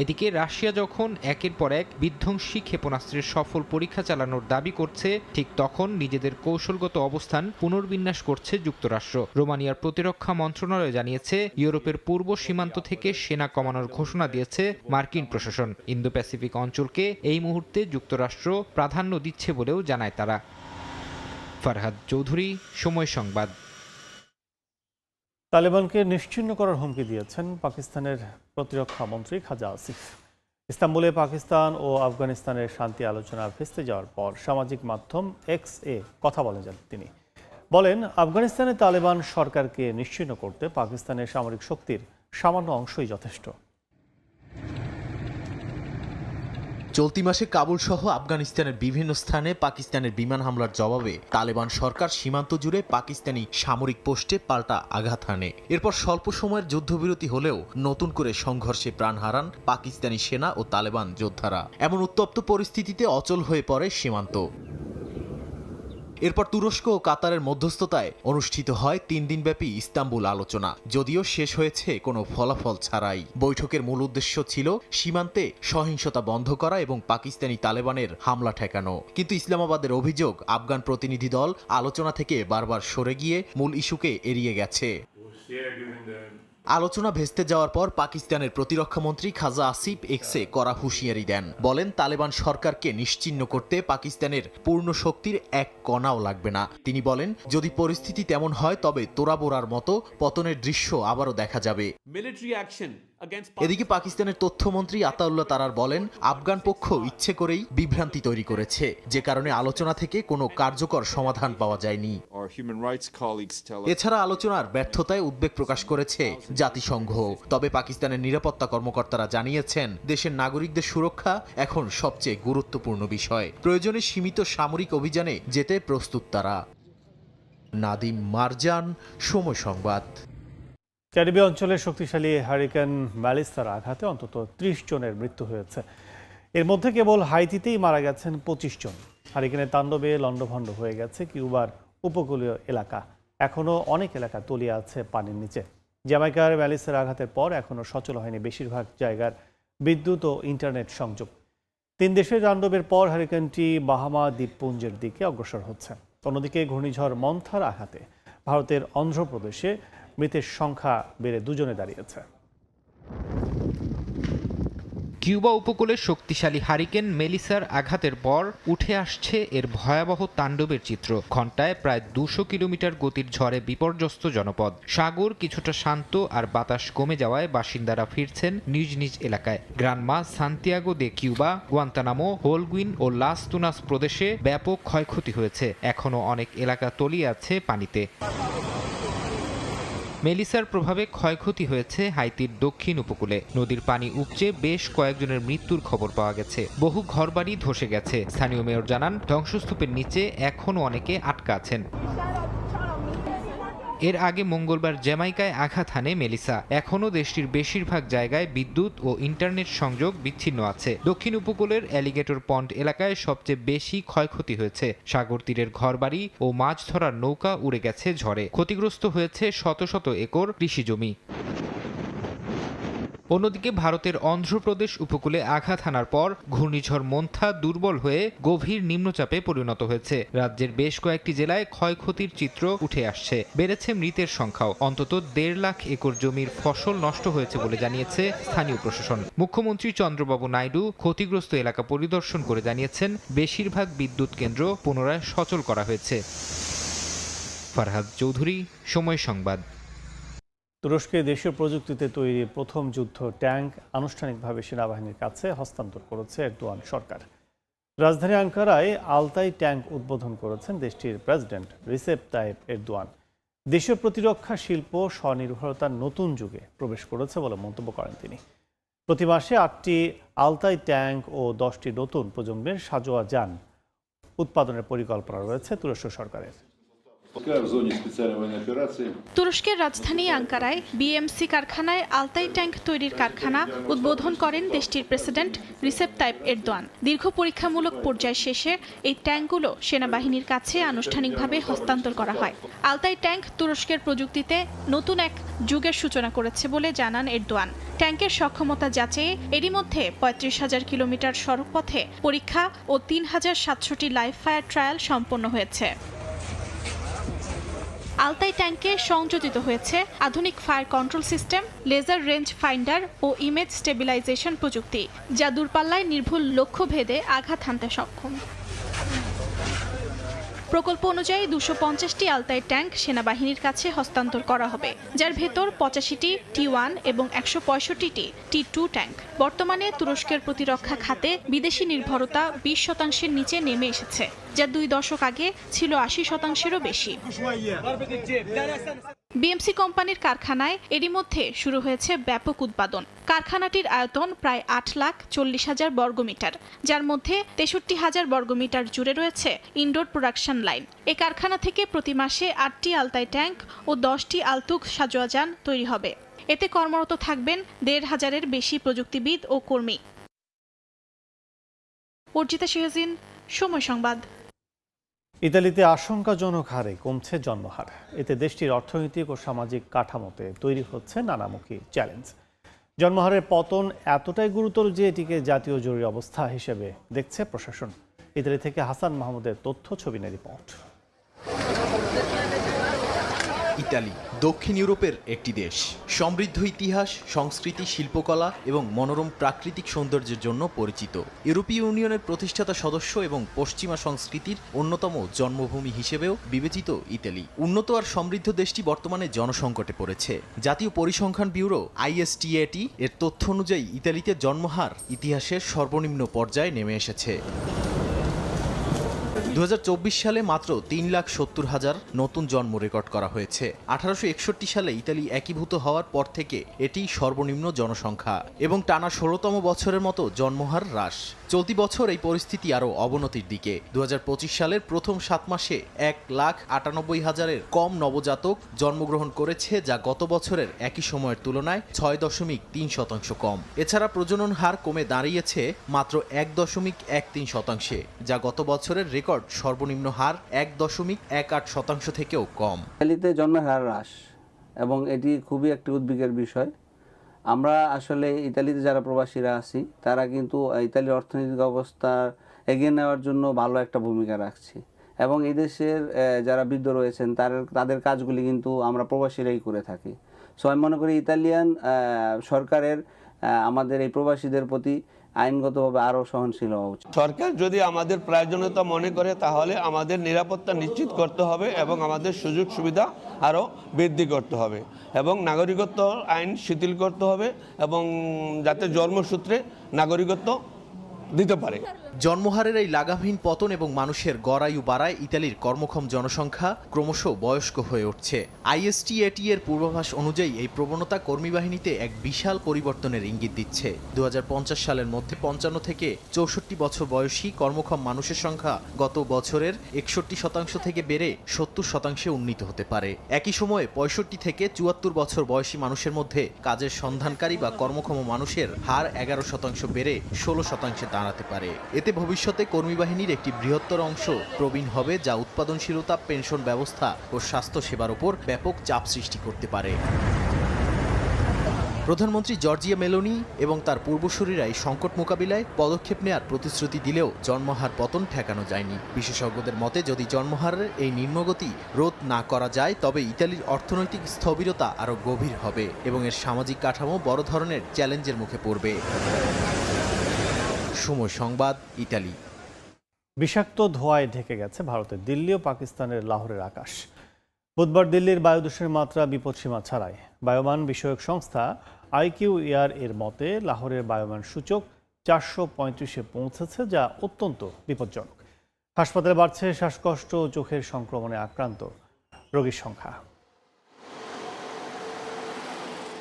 এদিকে রাশিয়া যখন একের পর এক বিধ্বংসী ক্ষেপণাস্ত্রের সফল পরীক্ষা চালানোর দাবি করছে, ঠিক তখন নিজেদের কৌশলগত অবস্থান পুনর্বিন্যাস করছে যুক্তরাষ্ট্র। রোমানিয়ার প্রতিরক্ষা মন্ত্রণালয় জানিয়েছে ইউরোপের পূর্ব সীমান্ত থেকে সেনা কমানোর ঘোষণা দিয়েছে মার্কিন প্রশাসন। ইন্দো প্যাসিফিক অঞ্চলকে এই মুহূর্তে যুক্তরাষ্ট্র প্রাধান্য দিচ্ছে বলেও জানায় তারা। ফারহাদ চৌধুরী, সময় সংবাদ। তালেবানকে নিশ্চিহ্ন করার হুমকি দিয়েছেন পাকিস্তানের প্রতিরক্ষা মন্ত্রী খাজা আসিফ। ইস্তাম্বুলে পাকিস্তান ও আফগানিস্তানের শান্তি আলোচনা ভেস্তে যাওয়ার পর সামাজিক মাধ্যম এক্স এ কথা বলেন তিনি। বলেন আফগানিস্তানে তালেবান সরকারকে নিশ্চিহ্ন করতে পাকিস্তানের সামরিক শক্তির সামান্য অংশই যথেষ্ট। চলতি মাসে কাবুল সহ আফগানিস্তানের বিভিন্ন স্থানে পাকিস্তানের বিমান হামলার জবাবে তালেবান সরকার সীমান্ত জুড়ে পাকিস্তানি সামরিক পোস্টে পাল্টা আঘাত হানে। এরপর স্বল্প সময়ের যুদ্ধবিরতি হলেও নতুন করে সংঘর্ষে প্রাণ হারান পাকিস্তানি সেনা ও তালেবান যোদ্ধারা। এমন উত্তপ্ত পরিস্থিতিতে অচল হয়ে পড়ে সীমান্ত। এরপর তুরস্ক ও কাতারের মধ্যস্থতায় অনুষ্ঠিত হয় 3 দিনব্যাপী ইস্তাম্বুল আলোচনা, যদিও শেষ হয়েছে কোনো ফলাফল ছাড়াই। বৈঠকের মূল উদ্দেশ্য ছিল সীমান্তে সহিংসতা বন্ধ করা এবং পাকিস্তানি তালেবানের হামলা ঠেকানো। কিন্তু ইসলামাবাদের অভিযোগ আফগান প্রতিনিধি দল আলোচনা থেকে বারবার সরে গিয়ে মূল ইস্যুকে এড়িয়ে গেছে। আলোচনা ভেস্তে যাওয়ার পর পাকিস্তানের প্রতিরক্ষামন্ত্রী খাজা আসিফ এক্সে কড়া হুঁশিয়ারি দেন। বলেন তালেবান সরকারকে নিশ্চিহ্ন করতে পাকিস্তানের পূর্ণ শক্তির এক কণাও লাগবে না। তিনি বলেন যদি পরিস্থিতি তেমন হয় তবে তোরাবোরার মতো পতনের দৃশ্য আবারও দেখা যাবে। এদিকে পাকিস্তানের তথ্যমন্ত্রী আতাউল্লাহ তারার বলেন আফগান পক্ষ ইচ্ছে করেই বিভ্রান্তি তৈরি করেছে, যে কারণে আলোচনা থেকে কোনো কার্যকর সমাধান পাওয়া যায়নি। এছাড়া আলোচনার ব্যর্থতায় উদ্বেগ প্রকাশ করেছে জাতিসংঘ। তবে পাকিস্তানের নিরাপত্তা কর্মকর্তারা জানিয়েছেন দেশের নাগরিকদের সুরক্ষা এখন সবচেয়ে গুরুত্বপূর্ণ বিষয়। প্রয়োজনে সীমিত সামরিক অভিযানে যেতে প্রস্তুত তারা। নাদিম মারজান, সময় সংবাদ। ক্যারিবীয় অঞ্চলের শক্তিশালী হারিকেন ম্যালিসার আঘাতে অন্তত 30 জনের মৃত্যু হয়েছে। এর মধ্যে কেবল হাইতিতেই মারা গেছেন 25 জন। হারিকেনের তাণ্ডবে লণ্ডভণ্ড হয়ে গেছে কিউবার উপকূলীয় এলাকা। এখনও অনেক এলাকা তলিয়ে আছে পানির নিচে। জ্যামাইকার ম্যালিসার আঘাতের পর এখনও সচল হয়নি বেশিরভাগ জায়গার বিদ্যুৎ ও ইন্টারনেট সংযোগ। 3 দেশের তাণ্ডবের পর হারিকেনটি বাহামা দ্বীপপুঞ্জের দিকে অগ্রসর হচ্ছে। অন্যদিকে ঘূর্ণিঝড় মন্থার আঘাতে ভারতের অন্ধ্রপ্রদেশে মৃতের সংখ্যা বেড়ে 2 জনে দাঁড়িয়েছে। কিউবা উপকূলে শক্তিশালী হারিকেন মেলিসার আঘাতের পর উঠে আসছে এর ভয়াবহ তাণ্ডবের চিত্র। ঘন্টায় প্রায় 200 কিলোমিটার গতির ঝড়ে বিপর্যস্ত জনপদ। সাগর কিছুটা শান্ত আর বাতাস কমে যাওয়ায় বাসিন্দারা ফিরছেন নিজ নিজ এলাকায়। গ্রানমা, সান্তিয়াগো দে কিউবা, গুয়ান্তানামো, হোলগুইন ও লাস তুনাস প্রদেশে ব্যাপক ক্ষয়ক্ষতি হয়েছে। এখনও অনেক এলাকা তলিয়ে আছে পানিতে। মেলিসার প্রভাবে ক্ষয়ক্ষতি হয়েছে হাইতির দক্ষিণ উপকূলে। নদীর পানি উপচে বেশ কয়েকজনের মৃত্যুর খবর পাওয়া গেছে। বহু ঘরবাড়ি ধসে গেছে। স্থানীয় মেয়র জানান ধ্বংসস্তূপের নিচে এখনও অনেকে আটকা আছেন। এর আগে মঙ্গলবার জ্যামাইকায় আঘাত হানে মেলিসা। এখনও দেশটির বেশিরভাগ জায়গায় বিদ্যুৎ ও ইন্টারনেট সংযোগ বিচ্ছিন্ন আছে। দক্ষিণ উপকূলের অ্যালিগেটর পন্ড এলাকায় সবচেয়ে বেশি ক্ষয়ক্ষতি হয়েছে। সাগর তীরের ঘরবাড়ি ও মাছ ধরার নৌকা উড়ে গেছে ঝড়ে। ক্ষতিগ্রস্ত হয়েছে শত শত একর কৃষিজমি। অন্যদিকে ভারতের অন্ধ্রপ্রদেশ উপকূলে আঘাত হানার পর ঘূর্ণিঝড় মন্থা দুর্বল হয়ে গভীর নিম্নচাপে পরিণত হয়েছে। রাজ্যের বেশ কয়েকটি জেলায় ক্ষয়ক্ষতির চিত্র উঠে আসছে। বেড়েছে মৃতের সংখ্যাও। অন্তত 1.5 লাখ একর জমির ফসল নষ্ট হয়েছে বলে জানিয়েছে স্থানীয় প্রশাসন। মুখ্যমন্ত্রী চন্দ্রবাবু নাইডু ক্ষতিগ্রস্ত এলাকা পরিদর্শন করে জানিয়েছেন বেশিরভাগ বিদ্যুৎ কেন্দ্র পুনরায় সচল করা হয়েছে। ফারহাদ চৌধুরী, সময় সংবাদ। তুরস্কে দেশীয় প্রযুক্তিতে তৈরি প্রথম যুদ্ধ ট্যাঙ্ক আনুষ্ঠানিকভাবে সেনাবাহিনীর কাছে হস্তান্তর করেছে এরদোয়ান সরকার। রাজধানী আঙ্কারায় আলতাই ট্যাঙ্ক উদ্বোধন করেছেন দেশটির প্রেসিডেন্ট রিসেপ তাইপ এরদোয়ান। দেশীয় প্রতিরক্ষা শিল্প স্বনির্ভরতার নতুন যুগে প্রবেশ করেছে বলে মন্তব্য করেন তিনি। প্রতি মাসে 8টি আলতাই ট্যাঙ্ক ও 10টি নতুন প্রজন্মের সাজোয়া যান উৎপাদনের পরিকল্পনা রয়েছে তুরস্ক সরকারের। তুরস্কের রাজধানী আঙ্কারায় বিএমসি কারখানায় আলতাই ট্যাঙ্ক তৈরির কারখানা উদ্বোধন করেন দেশটির প্রেসিডেন্ট রিসেপ তাইপ এরদোয়ান। দীর্ঘ পরীক্ষামূলক পর্যায় শেষে এই ট্যাঙ্কগুলো সেনাবাহিনীর কাছে আনুষ্ঠানিকভাবে হস্তান্তর করা হয়। আলতাই ট্যাঙ্ক তুরস্কের প্রযুক্তিতে নতুন এক যুগের সূচনা করেছে বলে জানান এরদোয়ান। ট্যাঙ্কের সক্ষমতা যাচাইয়ে এরই মধ্যে 35,000 কিলোমিটার সড়কপথে পরীক্ষা ও 3,700টি লাইভ ফায়ার ট্রায়াল সম্পন্ন হয়েছে। আলতাই ট্যাঙ্কে সংযোজিত হয়েছে আধুনিক fire control system, laser range finder ও ইমেজ স্টেবিলাইজেশন প্রযুক্তি, যা দূরপাল্লায় নির্ভুল লক্ষ্যভেদে আঘাত হানতে সক্ষম। প্রকল্প অনুযায়ী 250টি আলতাই ট্যাঙ্ক সেনাবাহিনীর কাছে হস্তান্তর করা হবে, যার ভেতর 85টি T1 এবং 165টি T2 ট্যাঙ্ক। বর্তমানে তুরস্কের প্রতিরক্ষা খাতে বিদেশি নির্ভরতা 20% নিচে নেমে এসেছে, যা 2 দশক আগে ছিল 80%-এরও বেশি। বিএমসি কোম্পানির কারখানায় এরই মধ্যে শুরু হয়েছে ব্যাপক উৎপাদন। কারখানাটির আয়তন প্রায় 8,40,000 বর্গমিটার, যার মধ্যে 63,000 বর্গমিটার জুড়ে রয়েছে ইনডোর প্রোডাকশন লাইন। এ কারখানা থেকে প্রতি মাসে 8টি আলতাই ট্যাঙ্ক ও 10টি আলতুক সাজোয়া যান তৈরি হবে। এতে কর্মরত থাকবেন 1,500-এর বেশি প্রযুক্তিবিদ ও কর্মী। অর্জিতা শেহজিন, সময় সংবাদ। ইতালিতে আশঙ্কাজনক হারে কমছে জন্মহার। এতে দেশটির অর্থনৈতিক ও সামাজিক কাঠামোতে তৈরি হচ্ছে নানামুখী চ্যালেঞ্জ। জন্মহারের পতন এতটাই গুরুতর যে এটিকে জাতীয় জরুরি অবস্থা হিসেবে দেখছে প্রশাসন। ইতালি থেকে হাসান মাহমুদের তথ্য, ছবি নিয়ে রিপোর্ট। ইতালি দক্ষিণ ইউরোপের একটি দেশ। সমৃদ্ধ ইতিহাস, সংস্কৃতি, শিল্পকলা এবং মনোরম প্রাকৃতিক সৌন্দর্যের জন্য পরিচিত। ইউরোপীয় ইউনিয়নের প্রতিষ্ঠাতা সদস্য এবং পশ্চিমা সংস্কৃতির অন্যতম জন্মভূমি হিসেবেও বিবেচিত ইতালি। উন্নত আর সমৃদ্ধ দেশটি বর্তমানে জনসংকটে পড়েছে। জাতীয় পরিসংখ্যান ব্যুরো ISTAT এর তথ্য অনুযায়ী ইতালিতে জন্মহার ইতিহাসের সর্বনিম্ন পর্যায়ে নেমে এসেছে। 2024 সালে মাত্র 3,70,000 নতুন জন্ম রেকর্ড করা হয়েছে। 1861 সালে ইতালি একীভূত হওয়ার পর থেকে এটি সর্বনিম্ন জনসংখ্যা এবং টানা 16তম বছরের মতো জন্মহার হ্রাস। চলতি বছর এই পরিস্থিতি আরও অবনতির দিকে। 2025 সালের প্রথম 7 মাসে 1,98,000-এর কম নবজাতক জন্মগ্রহণ করেছে, যা গত বছরের একই সময়ের তুলনায় 6.3% কম। এছাড়া প্রজনন হার কমে দাঁড়িয়েছে মাত্র 1.13%, যা গত বছরের রেকর্ড সর্বনিম্ন হার 1.18% থেকেও কম। ইতালিতে জন্মের হার হ্রাস এবং এটি খুবই একটি উদ্বেগের বিষয়। আমরা আসলে ইতালিতে যারা প্রবাসীরা আছি তারা কিন্তু ইতালির অর্থনৈতিক অবস্থা এগিয়ে নেওয়ার জন্য ভালো একটা ভূমিকা রাখছি এবং এই দেশের যারা বৃদ্ধ রয়েছেন তাদের কাজগুলি কিন্তু আমরা প্রবাসীরাই করে থাকি। সো আমি মনে করি ইতালিয়ান সরকারের আমাদের এই প্রবাসীদের প্রতি আইনগতভাবে আরও সহনশীল হওয়া উচিত। সরকার যদি আমাদের প্রয়োজনীয়তা মনে করে তাহলে আমাদের নিরাপত্তা নিশ্চিত করতে হবে এবং আমাদের সুযোগ সুবিধা আরও বৃদ্ধি করতে হবে এবং নাগরিকত্ব আইন শিথিল করতে হবে এবং যাতে জন্মসূত্রে নাগরিকত্ব দিতে পারে। জন্মহারের এই লাগামহীন পতন এবং মানুষের গড় আয়ু বাড়ায় ইতালির কর্মক্ষম জনসংখ্যা ক্রমশ বয়স্ক হয়ে উঠছে। ISTAT এর পূর্বাভাস অনুযায়ী এই প্রবণতা কর্মী বাহিনীতে এক বিশাল পরিবর্তনের ইঙ্গিত দিচ্ছে। 2050 সালের মধ্যে 55 থেকে 64 বছর বয়সী কর্মক্ষম মানুষের সংখ্যা গত বছরের 61% থেকে বেড়ে 70% উন্নীত হতে পারে। একই সময়ে 65 থেকে 74 বছর বয়সী মানুষের মধ্যে কাজের সন্ধানকারী বা কর্মক্ষম মানুষের হার 11% বেড়ে 16% দাঁড়াতে পারে। এতে ভবিষ্যতে কর্মী বাহিনীর একটি বৃহত্তর অংশ প্রবীণ হবে, যা উৎপাদনশীলতা, পেনশন ব্যবস্থা ও স্বাস্থ্য সেবার উপর ব্যাপক চাপ সৃষ্টি করতে পারে। প্রধানমন্ত্রী জর্জিয়া মেলোনি এবং তার পূর্বসূরীরাই সংকট মোকাবিলায় পদক্ষেপ নেয়ার প্রতিশ্রুতি দিলেও জন্মহার পতন ঠেকানো যায়নি। বিশেষজ্ঞদের মতে যদি জন্মহারের এই নিম্নগতি রোধ না করা যায় তবে ইতালির অর্থনৈতিক স্থবিরতা আরও গভীর হবে এবং এর সামাজিক কাঠামো বড় ধরনের চ্যালেঞ্জের মুখে পড়বে। সময় সংবাদ, ইতালি। বিষাক্ত ধোঁয়ায় ঢেকে গেছে ভারতের দিল্লি ও পাকিস্তানের লাহোরের আকাশ। বুধবার দিল্লির বায়ু দূষণের মাত্রা বিপদসীমা ছাড়াই। বায়ুমান বিষয়ক সংস্থা IQ এয়ার এর মতে লাহোরের বায়ুমান সূচক 435-এ পৌঁছেছে, যা অত্যন্ত বিপজ্জনক। হাসপাতালে বাড়ছে শ্বাসকষ্ট ও চোখের সংক্রমণে আক্রান্ত রোগীর সংখ্যা।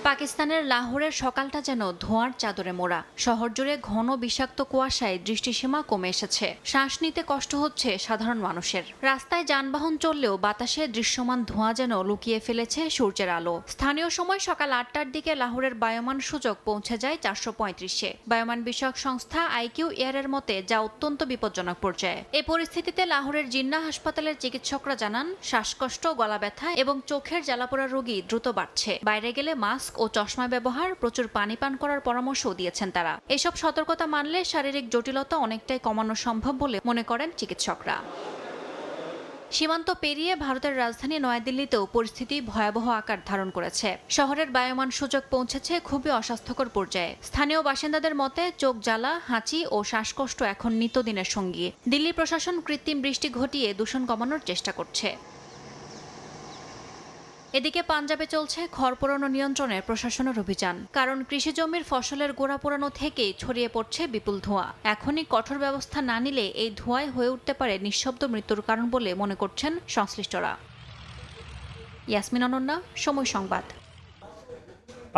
পাকিস্তানের লাহোরের সকালটা যেন ধোঁয়ার চাদরে মোড়া। শহর জুড়ে ঘন বিষাক্ত কুয়াশায় দৃষ্টিসীমা কমে এসেছে। শ্বাস নিতে কষ্ট হচ্ছে সাধারণ মানুষের। রাস্তায় যানবাহন চললেও বাতাসে দৃশ্যমান ধোঁয়া যেন লুকিয়ে ফেলেছে সূর্যের আলো। স্থানীয় সময় সকাল 8টার দিকে লাহোরের বায়ুমান সূচক পৌঁছে যায় 435-এ। বায়ুমান বিষয়ক সংস্থা IQ এয়ারের মতে যা অত্যন্ত বিপজ্জনক পর্যায়ে। এই পরিস্থিতিতে লাহোরের জিন্নাহ হাসপাতালের চিকিৎসকরা জানান, শ্বাসকষ্ট, গলা ব্যথা এবং চোখের জ্বালাপোড়া রোগী দ্রুত বাড়ছে। বাইরে গেলে মাস্ক ও চশমা ব্যবহার, প্রচুর পানি পান করার পরামর্শও দিয়েছেন তারা। এসব সতর্কতা মানলে শারীরিক জটিলতা অনেকটাই কমানো সম্ভব বলে মনে করেন চিকিৎসকরা। সীমান্ত পেরিয়ে ভারতের রাজধানী নয়াদিল্লিতেও পরিস্থিতি ভয়াবহ আকার ধারণ করেছে। শহরের বায়ুমান সূচক পৌঁছেছে খুবই অস্বাস্থ্যকর পর্যায়ে। স্থানীয় বাসিন্দাদের মতে চোখ জ্বালা, হাঁচি ও শ্বাসকষ্ট এখন নিত্যদিনের সঙ্গী। দিল্লি প্রশাসন কৃত্রিম বৃষ্টি ঘটিয়ে দূষণ কমানোর চেষ্টা করছে। এদিকে পাঞ্জাবে চলছে খড় পোড়ানো নিয়ন্ত্রণের প্রশাসনের অভিযান। কারণ কৃষি জমির ফসলের গোড়া পোড়ানো থেকেই ছড়িয়ে পড়ছে বিপুল ধোঁয়া। এখনই কঠোর ব্যবস্থা না নিলে এই ধোঁয়ায় হয়ে উঠতে পারে নিঃশব্দ মৃত্যুর কারণ বলে মনে করছেন সংশ্লিষ্টরা। ইয়াসমিন অনন্যা, সময় সংবাদ।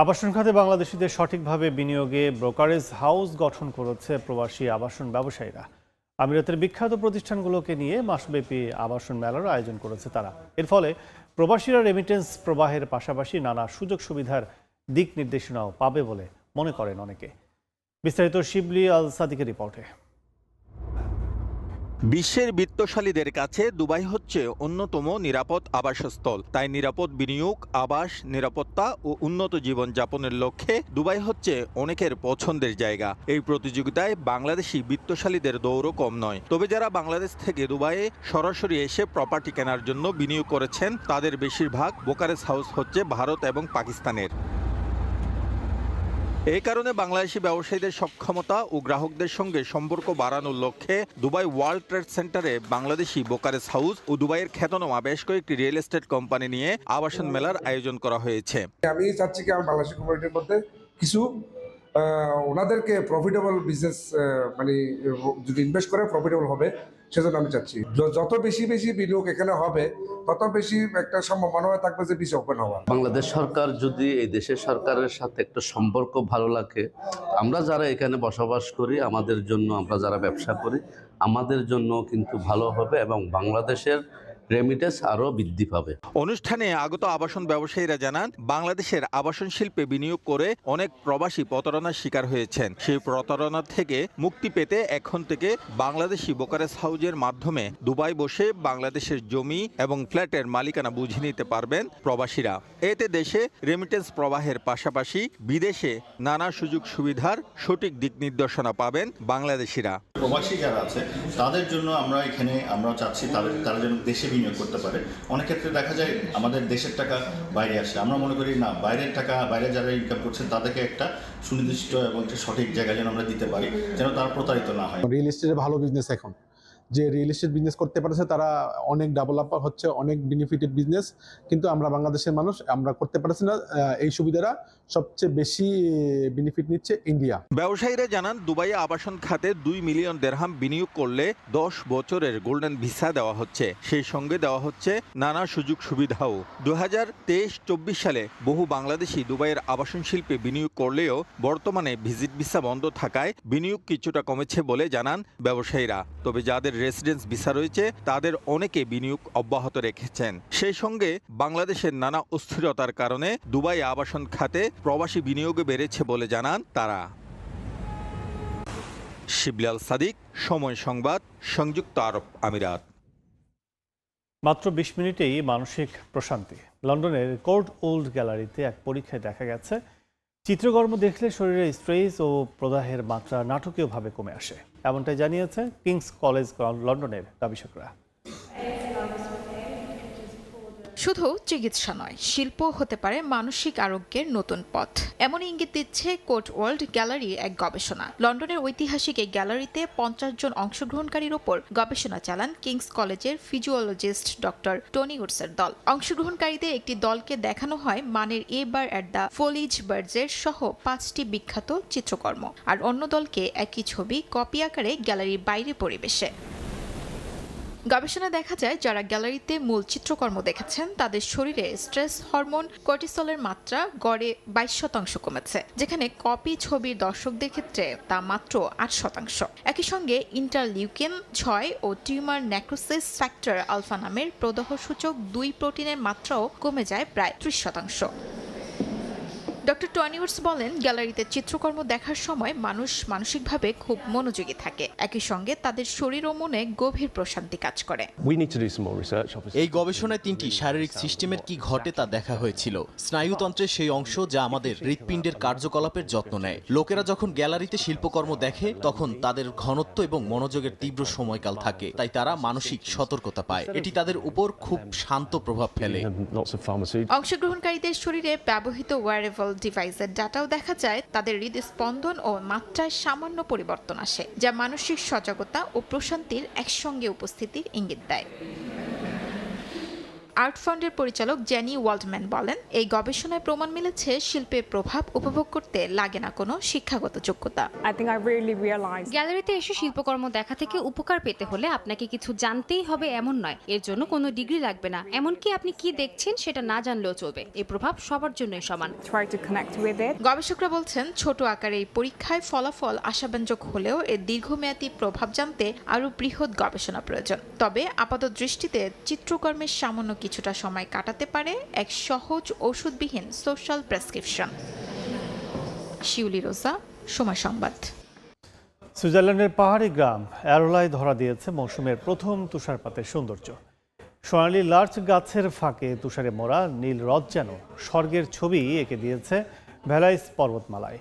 আবাসন খাতে বাংলাদেশিদের সঠিকভাবে বিনিয়োগে ব্রোকারেজ হাউস গঠন করেছে প্রবাসী আবাসন ব্যবসায়ীরা। আমিরাতের বিখ্যাত প্রতিষ্ঠানগুলোকে নিয়ে মাসব্যাপী আবাসন মেলার আয়োজন করেছে তারা। এর ফলে প্রবাসীরা রেমিটেন্স প্রবাহের পাশাপাশি নানা সুযোগ সুবিধার দিক নির্দেশনাও পাবে বলে মনে করেন অনেকে। বিস্তারিত শিবলি আল সাদিকের রিপোর্টে। বিশ্বের বিত্তশালীদের কাছে দুবাই হচ্ছে অন্যতম নিরাপদ আবাসস্থল। তাই নিরাপদ বিনিয়োগ, আবাস, নিরাপত্তা ও উন্নত জীবনযাপনের লক্ষ্যে দুবাই হচ্ছে অনেকের পছন্দের জায়গা। এই প্রতিযোগিতায় বাংলাদেশি বিত্তশালীদের দৌড়ও কম নয়। তবে যারা বাংলাদেশ থেকে দুবাইয়ে সরাসরি এসে প্রপার্টি কেনার জন্য বিনিয়োগ করেছেন তাদের বেশিরভাগ ব্রোকারেজ হাউস হচ্ছে ভারত এবং পাকিস্তানের। এই কারণে বাংলাদেশি ব্যবসায়ীদের সক্ষমতা ও গ্রাহকদের সঙ্গে সম্পর্ক বাড়ানোর লক্ষ্যে দুবাই ওয়ার্ল্ড ট্রেড সেন্টারে বাংলাদেশি ব্রোকারেজ হাউস ও দুবাইয়ের খ্যাতনামা বেশ কয়েকটি রিয়েল এস্টেট কোম্পানি নিয়ে আবাসন মেলার আয়োজন করা হয়েছে। আমি চাচ্ছি কি আমার বাংলাদেশি কোম্পানির মধ্যে কিছু ওনাদেরকে প্রফিটেবল বিজনেস মানে যদি ইনভেস্ট করে প্রফিটেবল হবে সেজন্য আমি চাচ্ছি যত বেশি বিনিয়োগ এখানে হবে তত বেশি একটা সম্ভাবনা থাকবে যে বেশি ওপেন হওয়ার। বাংলাদেশ সরকার যদি এই দেশের সরকারের সাথে একটা সম্পর্ক ভালো লাগে, আমরা যারা এখানে বসবাস করি, আমাদের জন্য, আমরা যারা ব্যবসা করি, আমাদের জন্য কিন্তু ভালো হবে এবং বাংলাদেশের রেমিটেন্স আরও বৃদ্ধি পাবে। অনুষ্ঠানে আগত আবাসন ব্যবসায়ীরা জানান, বাংলাদেশের আবাসন শিল্পে বিনিয়োগ করে অনেক প্রবাসী প্রতারণার শিকার হয়েছেন। সেই প্রতারণা থেকে মুক্তি পেতে এখন থেকে বাংলাদেশি ব্রোকারেজ হাউজের মাধ্যমে দুবাই বসে বাংলাদেশের জমি এবং ফ্ল্যাটের মালিকানা বুঝে নিতে পারবেন প্রবাসীরা। এতে দেশে রেমিটেন্স প্রবাহের পাশাপাশি বিদেশে নানা সুযোগ সুবিধার সঠিক দিক নির্দেশনা পাবেন বাংলাদেশিরা। প্রবাসী যারা আছে তাদের জন্য আমরা চাচ্ছি তারা যেন দেশে বিনিয়োগ করতে পারে। অনেক ক্ষেত্রে দেখা যায় আমাদের দেশের টাকা বাইরে আসে, আমরা মনে করি না, বাইরের টাকা বাইরে যারা ইনকাম করছেন তাদেরকে একটা সুনির্দিষ্ট এবং একটা সঠিক জায়গায় যেন আমরা দিতে পারি, যেন তারা প্রতারিত না হয়। রিয়েল এস্টেটের ভালো বিজনেস, এখন যে রিয়েল এস্টেট বিজনেস করতে পারছে তারা অনেক ডেভেলপার হচ্ছে, অনেক বেনিফিটেড বিজনেস, কিন্তু আমরা বাংলাদেশের মানুষ আমরা করতে পারছি না। এই সুবিধাটা সবচেয়ে বেশি বেনিফিট নিচ্ছে ইন্ডিয়া। ব্যবসায়ীরা জানান, দুবাইয়ে আবাসন খাতে 2 মিলিয়ন দিরহাম বিনিয়োগ করলে 10 বছরের গোল্ডেন ভিসা দেওয়া হচ্ছে। সেই সঙ্গে দেওয়া হচ্ছে নানা সুযোগ সুবিধাও। 2023-24 সালে বহু বাংলাদেশি দুবাইয়ের আবাসন শিল্পে বিনিয়োগ করলেও বর্তমানে ভিজিট ভিসা বন্ধ থাকায় বিনিয়োগ কিছুটা কমেছে বলে জানান ব্যবসায়ীরা। তবে যাদের রেসিডেন্স ভিসা রয়েছে তাদের অনেকে বিনিয়োগ অব্যাহত রেখেছেন। সেই সঙ্গে বাংলাদেশের নানা অস্থিরতার কারণে দুবাই আবাসন খাতে প্রবাসী বিনিয়োগে বেড়েছে বলে জানান তারা। শিবলি আল সাদিক, সময় সংবাদ, সংযুক্ত আরব আমিরাত। মাত্র 20 মিনিটেই মানসিক প্রশান্তি। লন্ডনের কোর্ট ওল্ড গ্যালারিতে এক পরীক্ষায় দেখা গেছে চিত্রকর্ম দেখলে শরীরে স্ট্রেস ও প্রদাহের মাত্রা নাটকীয়ভাবে কমে আসে, এমনটাই জানিয়েছে কিংস কলেজ লন্ডনের গবেষকরা। শুধু চিকিৎসা নয়, শিল্প হতে পারে মানসিক আরোগ্যের নতুন পথ, এমন ইঙ্গিত দিচ্ছে কোর্ট ওয়ার্ল্ড গ্যালারি এক গবেষণা। লন্ডনের ঐতিহাসিক এই গ্যালারিতে 50 জন অংশগ্রহণকারীর ওপর গবেষণা চালান কিংস কলেজের ফিজিওলজিস্ট ডক্টর টনি উডসের দল। অংশগ্রহণকারীদের একটি দলকে দেখানো হয় মানের এ বার অ্যাট দ্য ফোলিজ বার্ডসের সহ 5টি বিখ্যাত চিত্রকর্ম, আর অন্য দলকে একই ছবি কপি আকারে গ্যালারির বাইরে পরিবেশে। গবেষণা দেখা যায়, যারা গ্যালারিতে মূল চিত্রকর্ম দেখেছেন তাদের শরীরে স্ট্রেস হরমোন কর্টিসলের মাত্রা গড়ে 22% কমেছে, যেখানে কপি ছবির দর্শকদের ক্ষেত্রে তা মাত্র 8%। একই সঙ্গে ইন্টারলিউকিন 6 ও টিউমার নেক্রোসিস ফ্যাক্টর আলফা নামের প্রদাহসূচক 2 প্রোটিনের মাত্রাও কমে যায় প্রায় 30%। ডক্টর টনি উডস বলেন, গ্যালারিতে চিত্রকর্ম দেখার সময় মানুষ মানসিকভাবে খুব মনোযোগী থাকে, একই সঙ্গে তাদের শরীর ও মনে গভীর প্রশান্তি কাজ করে। এই গবেষণায় 3টি শারীরিক সিস্টেমের কি ঘটে তা দেখা হয়েছিল। স্নায়ুতন্ত্রের সেই অংশ যা আমাদের হৃৎপিণ্ডের কার্যকলাপের যত্ন নেয়। লোকেরা যখন গ্যালারিতে শিল্পকর্ম দেখে তখন তাদের ঘনত্ব এবং মনোযোগের তীব্র সময়কাল থাকে, তাই তারা মানসিক সতর্কতা পায়। এটি তাদের উপর খুব শান্ত প্রভাব ফেলে। অংশগ্রহণকারীদের শরীরে ব্যবহৃত ওয়্যারেবল ডিভাইসের ডাটাও দেখা যায়, তাদের হৃদস্পন্দন ও মাত্রায় সামান্য পরিবর্তন আসে, যা মানসিক সজাগতা ও প্রশান্তির একসঙ্গে উপস্থিতির ইঙ্গিত দেয়। আর্ট ফান্ডের পরিচালক জেনি ওয়াল্ডম্যান বলেন, এই গবেষণায় প্রমাণ মিলেছে শিল্পের প্রভাব উপভোগ করতে লাগে না কোনো শিক্ষাগত যোগ্যতা। গ্যালারিতে এসে শিল্পকর্ম দেখা থেকে উপকার পেতে হলে আপনাকে কিছু জানতেই হবে এমন নয়, এর জন্য কোনো ডিগ্রি লাগবে না, এমনকি আপনি কি দেখছেন সেটা না জানলেও চলবে। এই প্রভাব সবার জন্যই সমান। গবেষকরা বলছেন, ছোট আকারে এই পরীক্ষায় ফলাফল আশাব্যঞ্জক হলেও এর দীর্ঘমেয়াদী প্রভাব জানতে আরও বৃহৎ গবেষণা প্রয়োজন। তবে আপাত দৃষ্টিতে চিত্রকর্মের সামান্য কিছুটা সময় কাটাতে পারে এক সহজ ওষুধবিহীন সোশ্যাল প্রেসক্রিপশন। শিউলি রোজা, সময় সংবাদ। সুইজারল্যান্ডের পাহাড়ি গ্রাম অ্যারোলায় ধরা দিয়েছে মৌসুমের প্রথম তুষারপাতের সৌন্দর্য। সোনালি লার্চ গাছের ফাঁকে তুষারে মোড়া নীল হ্রদ যেন স্বর্গের ছবি এঁকে দিয়েছে ভ্যালাইস পর্বতমালায়।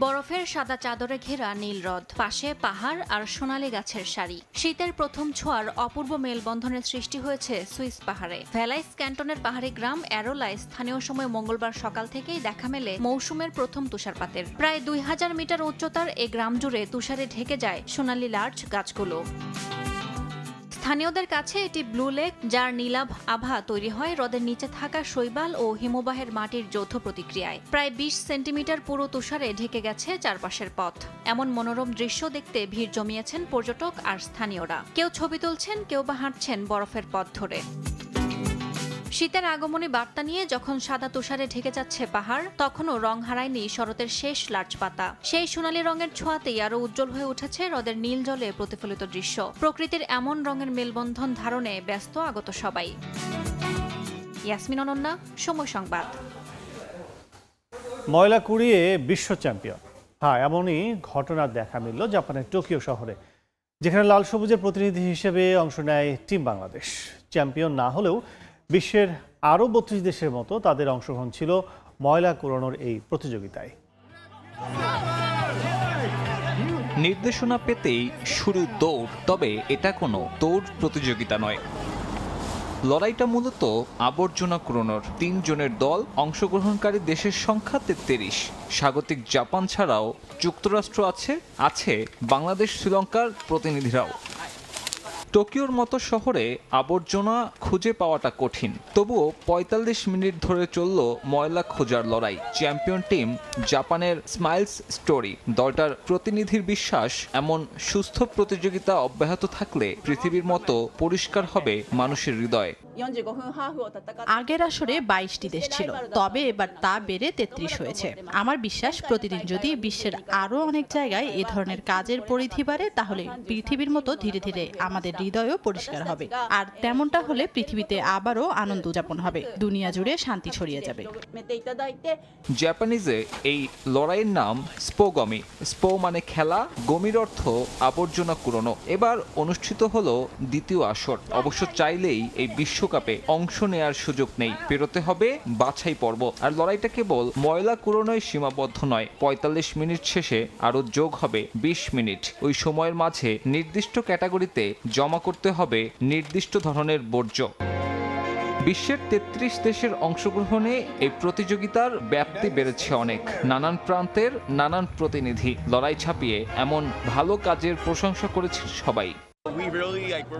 বরফের সাদা চাদরে ঘেরা নীল হ্রদ, পাশে পাহাড় আর সোনালী গাছের সারি। শীতের প্রথম ছোঁয়ার অপূর্ব মেলবন্ধনের সৃষ্টি হয়েছে সুইস পাহাড়ে। ভ্যালাইস ক্যান্টনের পাহাড়ি গ্রাম অ্যারোলায় স্থানীয় সময় মঙ্গলবার সকাল থেকেই দেখা মেলে মৌসুমের প্রথম তুষারপাতের। প্রায় 2000 মিটার উচ্চতার এ গ্রাম জুড়ে তুষারে ঢেকে যায় সোনালী লার্চ গাছগুলো। স্থানীয়দের কাছে এটি ব্লু লেক, যার নীলাভ আভা তৈরি হয় হ্রদের নিচে থাকা শৈবাল ও হিমবাহের মাটির যৌথ প্রতিক্রিয়ায়। প্রায় 20 সেন্টিমিটার পুরো তুষারে ঢেকে গেছে চারপাশের পথ। এমন মনোরম দৃশ্য দেখতে ভিড় জমিয়েছেন পর্যটক আর স্থানীয়রা। কেউ ছবি তুলছেন, কেউ বা হাঁটছেন বরফের পথ ধরে। শীতের আগমনী বার্তা নিয়ে যখন সাদা তুষারে ঢেকে যাচ্ছে পাহাড়, তখনও রং হারায়নি শরতের শেষ লার্চ পাতা। সেই সোনালী রঙের ছোঁয়াতেই আরো উজ্জ্বল হয়ে উঠেছে হ্রদের নীল জলে প্রতিফলিত দৃশ্য। প্রকৃতির এমন রঙের মেলবন্ধন ধারণে ব্যস্ত আগত সবাই। ইয়াসমিন অনন্যা, সময় সংবাদ। ময়লা কুড়িয়ে বিশ্ব চ্যাম্পিয়ন। হ্যাঁ, এমনই ঘটনা দেখা মিলল জাপানের টোকিও শহরে, যেখানে লাল সবুজের প্রতিনিধি হিসেবে অংশ নেয় টিম বাংলাদেশ। চ্যাম্পিয়ন না হলেও বিশ্বের আরও 32 দেশের মতো তাদের অংশগ্রহণ ছিল ময়লা কুড়ানোর এই প্রতিযোগিতায়। নির্দেশনা পেতেই শুরু দৌড়, তবে এটা কোনো দৌড় প্রতিযোগিতা নয়। লড়াইটা মূলত আবর্জনা কুড়ানোর। 3 জনের দল, অংশগ্রহণকারী দেশের সংখ্যা 33। স্বাগতিক জাপান ছাড়াও যুক্তরাষ্ট্র আছে বাংলাদেশ, শ্রীলঙ্কার প্রতিনিধিরাও। টোকিওর মতো শহরে আবর্জনা খুঁজে পাওয়াটা কঠিন, তবুও 45 মিনিট ধরে চলল ময়লা খোঁজার লড়াই। চ্যাম্পিয়ন টিম জাপানের স্মাইলস স্টোরি। দলটার প্রতিনিধির বিশ্বাস, এমন সুস্থ প্রতিযোগিতা অব্যাহত থাকলে পৃথিবীর মতো পরিষ্কার হবে মানুষের হৃদয়। আগের আসরে 22টি দেশ ছিল, তবে এবার তা বেড়ে 33 হয়েছে। আমার বিশ্বাস প্রতিদিন যদি বিশ্বের আরো অনেক জায়গায় এ ধরনের কাজের পরিধি বাড়ে, তাহলে পৃথিবীর মতো ধীরে ধীরে আমাদের হৃদয়ও পরিষ্কার হবে। আর তেমনটা হলে পৃথিবীতে আবারও আনন্দ উদযাপন হবে, দুনিয়া জুড়ে শান্তি ছড়িয়ে যাবে। জাপানিজে এই লড়াইয়ের নাম স্পোগমি। স্পো মানে খেলা, গমির অর্থ আবর্জনা কুড়োনো। এবার অনুষ্ঠিত হলো দ্বিতীয় আসর। অবশ্য চাইলেই এই বিশ্বকাপে অংশ নেয়ার সুযোগ নেই, পেরোতে হবে বাছাই পর্ব। আর লড়াইটা কেবল ময়লা কুড়োনোয় সীমাবদ্ধ নয়, 45 মিনিট শেষে আরো যোগ হবে 20 মিনিট। ওই সময়ের মাঝে নির্দিষ্ট ক্যাটাগরিতে জমা করতে হবে নির্দিষ্ট ধরনের বর্জ্য। বিশ্বের 33 দেশের অংশগ্রহণে এই প্রতিযোগিতার ব্যাপ্তি বেড়েছে অনেক। নানান প্রান্তের নানান প্রতিনিধি লড়াই ছাপিয়ে এমন ভালো কাজের প্রশংসা করেছে সবাই।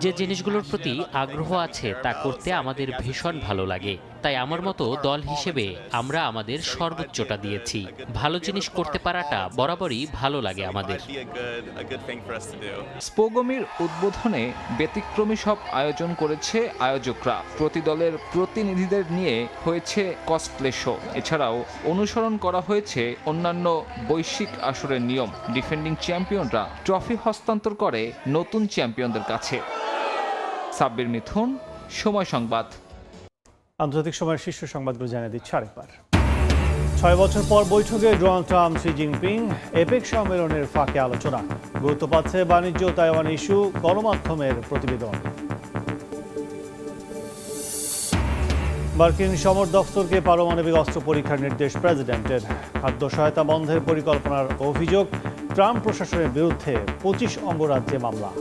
যে জিনিসগুলোর প্রতি আগ্রহ আছে তা করতে আমাদের ভীষণ ভালো লাগে, তাই আমার মতো দল হিসেবে আমরা আমাদের সর্বোচ্চটা দিয়েছি। ভালো জিনিস করতে পারাটা বরাবরই ভালো লাগে আমাদের। স্পোগমির উদ্বোধনে ব্যতিক্রমী সব আয়োজন করেছে আয়োজকরা। প্রতি দলের প্রতিনিধিদের নিয়ে হয়েছে কসপ্লে শো। এছাড়াও অনুসরণ করা হয়েছে অন্যান্য বৈশ্বিক আসরের নিয়ম। ডিফেন্ডিং চ্যাম্পিয়নরা ট্রফি হস্তান্তর করে নতুন চ্যাম্পিয়নদের কাছে। সাব্বির মিথুন, সময় সংবাদ। আন্তর্জাতিক সময়ের শীর্ষ সংবাদগুলো জানিয়ে দিচ্ছে আরেকবার। 6 বছর পর বৈঠকে Donald Trump Xi Jinping, epic সম্মেলনের ফাঁকে আলোচনা। গুরুত্ব পাচ্ছে বাণিজ্য তাইওয়ান ইস্যু, গণমাধ্যমের প্রতিবেদন। মার্কিন সমর দফতরকে পারমাণবিক অস্ত্র পরীক্ষার নির্দেশ প্রেসিডেন্টের। খাদ্য সহায়তা বন্ধের পরিকল্পনার অভিযোগ, ট্রাম্প প্রশাসনের বিরুদ্ধে 25 অঙ্গরাজ্যে মামলা।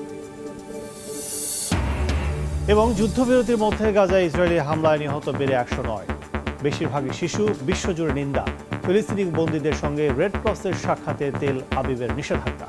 এবং যুদ্ধবিরতির মধ্যে গাজায় ইসরায়েলি হামলায় নিহত বেড়ে 109, বেশিরভাগই শিশু, বিশ্বজুড়ে নিন্দা। ফিলিস্তিনি বন্দীদের সঙ্গে রেড ক্রসের সাক্ষাতে তেল আবিবের নিষেধাজ্ঞা।